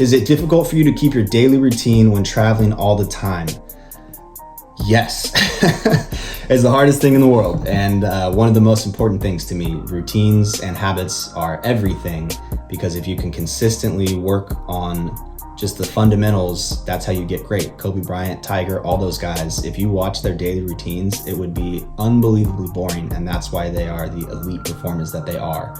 Is it difficult for you to keep your daily routine when traveling all the time? Yes. It's the hardest thing in the world, and one of the most important things to me. Routines and habits are everything, because if you can consistently work on just the fundamentals, that's how you get great. Kobe Bryant, Tiger, all those guys, if you watch their daily routines, it would be unbelievably boring, and that's why they are the elite performers that they are.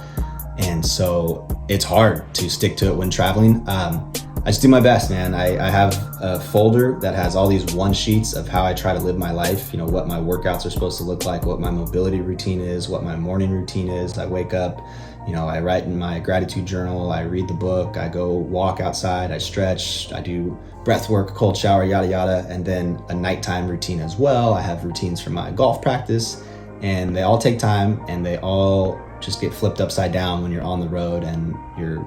And so it's hard to stick to it when traveling. I just do my best, man. I have a folder that has all these one sheets of how I try to live my life, what my workouts are supposed to look like, what my mobility routine is, what my morning routine is. I wake up, I write in my gratitude journal, I read the book, I go walk outside, I stretch, I do breath work, cold shower, yada, yada, and then a nighttime routine as well. I have routines for my golf practice, and they all take time, and they all just get flipped upside down when you're on the road and you're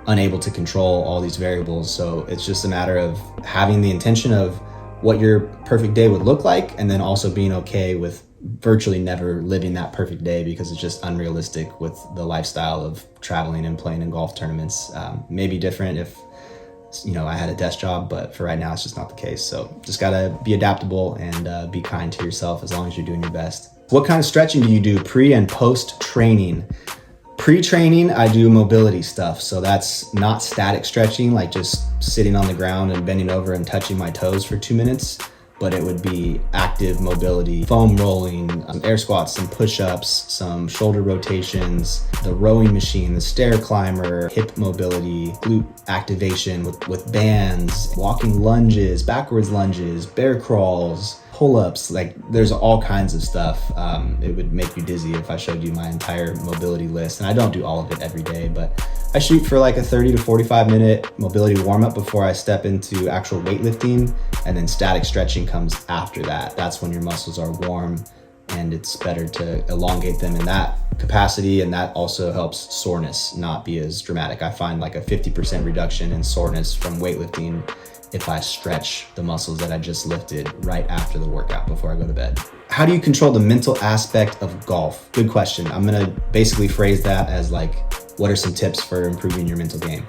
unable to control all these variables. So it's just a matter of having the intention of what your perfect day would look like, and then also being okay with virtually never living that perfect day, because it's just unrealistic with the lifestyle of traveling and playing in golf tournaments. Maybe different if I had a desk job, but for right now it's just not the case. So just gotta be adaptable and be kind to yourself as long as you're doing your best. What kind of stretching do you do pre and post training? Pre-training, I do mobility stuff. So that's not static stretching, like just sitting on the ground and bending over and touching my toes for 2 minutes, but it would be active mobility, foam rolling, air squats, some push-ups, some shoulder rotations, the rowing machine, the stair climber, hip mobility, glute activation with bands, walking lunges, backwards lunges, bear crawls, pull-ups. Like, there's all kinds of stuff. It would make you dizzy if I showed you my entire mobility list, and I don't do all of it every day, but I shoot for like a 30 to 45 minute mobility warm-up before I step into actual weightlifting, and then static stretching comes after that. That's when your muscles are warm, and it's better to elongate them in that capacity, and that also helps soreness not be as dramatic. I find like a 50% reduction in soreness from weightlifting if I stretch the muscles that I just lifted right after the workout before I go to bed. How do you control the mental aspect of golf? Good question. I'm gonna basically phrase that as like, what are some tips for improving your mental game?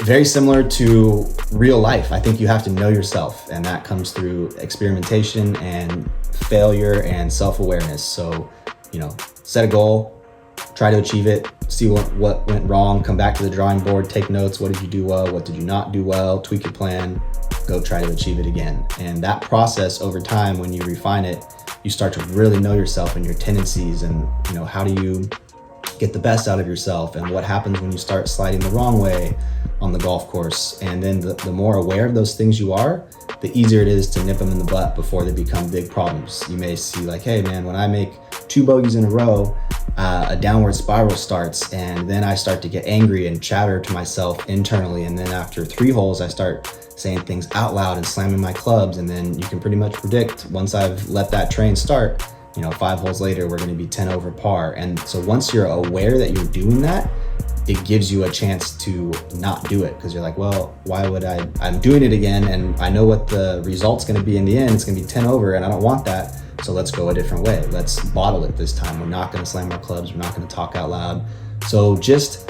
Very similar to real life. I think you have to know yourself, and that comes through experimentation and failure and self-awareness. So, set a goal, try to achieve it, see what went wrong, come back to the drawing board, take notes. What did you do well? What did you not do well? Tweak your plan, go try to achieve it again. And that process over time, when you refine it, you start to really know yourself and your tendencies, and how do you get the best out of yourself, and what happens when you start sliding the wrong way on the golf course. And then the more aware of those things you are, the easier it is to nip them in the butt before they become big problems. You may see like, hey man, when I make 2 bogeys in a row, a downward spiral starts, and then I start to get angry and chatter to myself internally. And then after 3 holes, I start saying things out loud and slamming my clubs. And then you can pretty much predict, once I've let that train start, 5 holes later, we're going to be 10 over par. And so once you're aware that you're doing that, it gives you a chance to not do it, because you're like, well, why would I'm doing it again, and I know what the result's going to be in the end. It's going to be 10 over, and I don't want that. So let's go a different way. Let's bottle it this time. We're not going to slam our clubs. We're not going to talk out loud. So just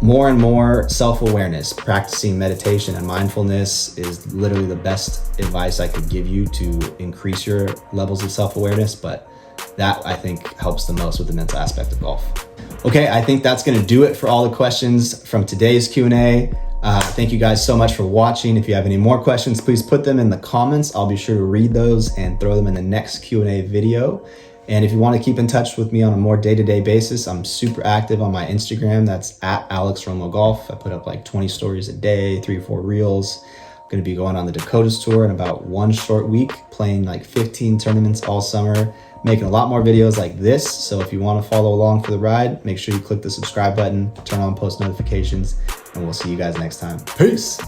more and more self-awareness, practicing meditation and mindfulness is literally the best advice I could give you to increase your levels of self-awareness. But that, I think, helps the most with the mental aspect of golf. Okay, I think that's going to do it for all the questions from today's Q&A. Thank you guys so much for watching. If you have any more questions, please put them in the comments. I'll be sure to read those and throw them in the next Q&A video. And if you want to keep in touch with me on a more day-to-day basis, I'm super active on my Instagram. That's at Alex Romo Golf. I put up like 20 stories a day, 3 or 4 reels. I'm going to be going on the Dakotas tour in about 1 short week, playing like 15 tournaments all summer, making a lot more videos like this. So if you want to follow along for the ride, make sure you click the subscribe button, turn on post notifications, and we'll see you guys next time. Peace.